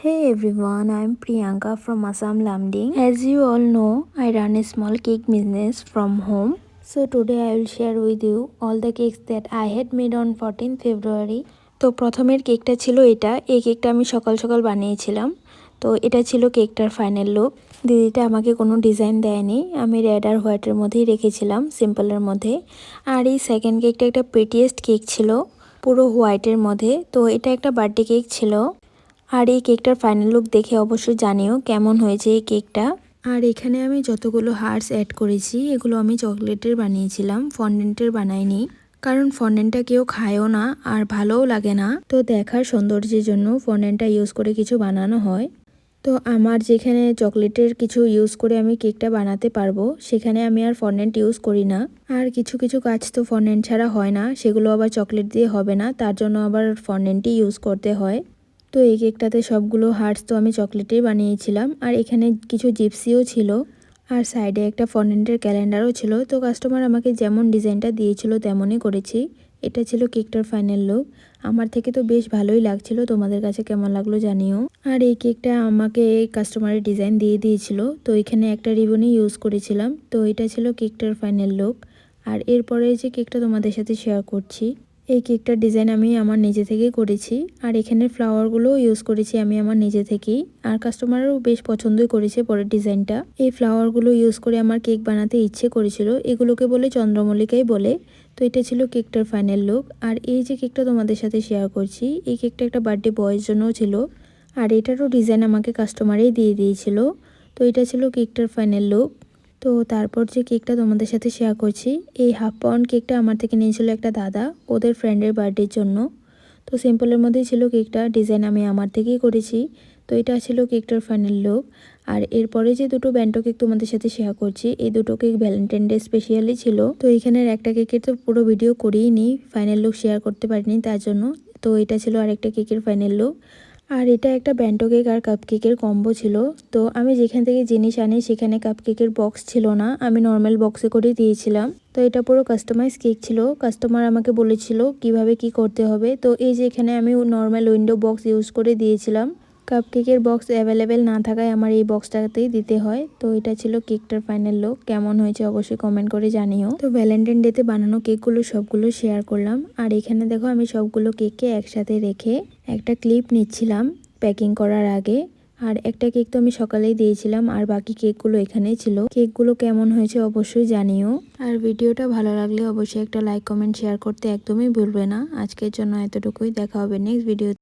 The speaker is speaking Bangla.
Hey everyone, I'm Priyanka from Assam Lamding. As you all know, I run a small cake business from home. So today I will share with you all the cakes that I had made on 14th February. তো প্রথমের কেকটা ছিল এটা, এই কেকটা আমি সকাল সকাল বানিয়েছিলাম। তো এটা ছিল কেকটার ফাইনাল লুক। দিদিটা আমাকে কোনো ডিজাইন দেয়নি, আমি রেড আর হোয়াইটের মধ্যেই রেখেছিলাম, সিম্পলের মধ্যে। আর এই সেকেন্ড কেকটা একটা প্রিটিয়েস্ট কেক ছিল, পুরো হোয়াইটের মধ্যে। তো এটা একটা বার্থডে কেক ছিল। আর এই কেকটার ফাইনাল লুক দেখে অবশ্যই জানিও কেমন হয়েছে এই কেকটা। আর এখানে আমি যতগুলো হার্টস অ্যাড করেছি এগুলো আমি চকলেটের বানিয়েছিলাম, ফন্ডেন্টের বানাইনি, কারণ ফন্ডেন্টটা কেউ খায়ও না আর ভালোও লাগে না। তো দেখার সৌন্দর্যের জন্য ফন্ডেন্টটা ইউজ করে কিছু বানানো হয়। তো আমার যেখানে চকলেটের কিছু ইউজ করে আমি কেকটা বানাতে পারবো সেখানে আমি আর ফন্ডেন্ট ইউজ করি না। আর কিছু কিছু কাজ তো ফন্ডেন্ট ছাড়া হয় না, সেগুলো আবার চকলেট দিয়ে হবে না, তার জন্য আবার ফন্ডেন্টই ইউজ করতে হয়। তো এই কেকটাতে সবগুলো হার্টস তো আমি চকলেটেই বানিয়েছিলাম। আর এখানে কিছু জিপসিও ছিল, আর সাইডে একটা ফন্ডেন্টের ক্যালেন্ডারও ছিল। তো কাস্টমার আমাকে যেমন ডিজাইনটা দিয়েছিল তেমনই করেছি। এটা ছিল কেকটার ফাইনাল লুক। আমার থেকে তো বেশ ভালোই লাগছিল, তোমাদের কাছে কেমন লাগলো জানিও। আর এই কেকটা আমাকে কাস্টমারের ডিজাইন দিয়ে দিয়েছিল, তো এখানে একটা রিবনই ইউজ করেছিলাম। তো এটা ছিল কেকটার ফাইনাল লুক। আর এরপরে যে কেকটা তোমাদের সাথে শেয়ার করছি, এই কেকটার ডিজাইন আমি আমার নিজে থেকেই করেছি। আর এখানে ফ্লাওয়ারগুলোও ইউজ করেছি আমি আমার নিজে থেকেই। আর কাস্টমারও বেশ পছন্দই করেছে পরের ডিজাইনটা। এই ফ্লাওয়ারগুলো ইউজ করে আমার কেক বানাতে ইচ্ছে করেছিল, এগুলোকে বলে চন্দ্রমল্লিকাই বলে। তো এটা ছিল কেকটার ফাইনাল লুক। আর এই যে কেকটা তোমাদের সাথে শেয়ার করছি, এই কেকটা একটা বার্থডে বয়ের জন্যও ছিল। আর এটারও ডিজাইন আমাকে কাস্টমারেই দিয়ে দিয়েছিল। তো এটা ছিল কেকটার ফাইনাল লুক। তো তারপর যে কেকটা তোমাদের সাথে শেয়ার করছি, এই হাফ পাউন্ড কেকটা আমার থেকে নিয়েছিল একটা দাদা ওদের ফ্রেন্ডের বার্থডের জন্য। তো সিম্পলের মধ্যেই ছিল কেকটা, ডিজাইন আমি আমার থেকেই করেছি। তো এটা ছিল কেকটার ফাইনাল লুক। আর এরপরে যে দুটো ব্যান্টো কেক তোমাদের সাথে শেয়ার করছি, এই দুটো কেক ভ্যালেন্টাইন ডে স্পেশালি ছিল। তো এখানের একটা কেকের তো পুরো ভিডিও করিনি, ফাইনাল লুক শেয়ার করতে পারিনি তার জন্য। তো এটা ছিল আরেকটা কেকের ফাইনাল লুক। আর এটা একটা ব্যান্টো কেক আর কাপ কেকের কম্বো ছিল। তো আমি যেখান থেকে জিনিস আনি সেখানে কাপ কেকের বক্স ছিল না, আমি নর্মাল বক্সে করে দিয়েছিলাম। তো এটা পুরো কাস্টমাইজ কেক ছিল, কাস্টমার আমাকে বলেছিল কিভাবে কি করতে হবে। তো এই যে এখানে আমি নর্মাল উইন্ডো বক্স ইউজ করে দিয়েছিলাম, কাপ কেকের বক্স অ্যাভেলেবেল না থাকায় আমার এই বক্সটাতেই দিতে হয়। তো এটা ছিল কেকটার ফাইনাল লুক। কেমন হয়েছে অবশ্যই কমেন্ট করে জানিও। তো ভ্যালেন্টাইন ডেতে বানানো কেকগুলো সবগুলো শেয়ার করলাম। আর এখানে দেখো আমি সবগুলো কেককে একসাথে রেখে একটা ক্লিপ নিচ্ছিলাম প্যাকিং করার আগে। আর একটা কেক তো আমি সকালেই দিয়েছিলাম, আর বাকি কেকগুলো এখানেই ছিল। কেকগুলো কেমন হয়েছে অবশ্যই জানিও। আর ভিডিওটা ভালো লাগলে অবশ্যই একটা লাইক কমেন্ট শেয়ার করতে একদমই ভুলবে না। আজকের জন্য এতটুকুই, দেখা হবে নেক্সট ভিডিও।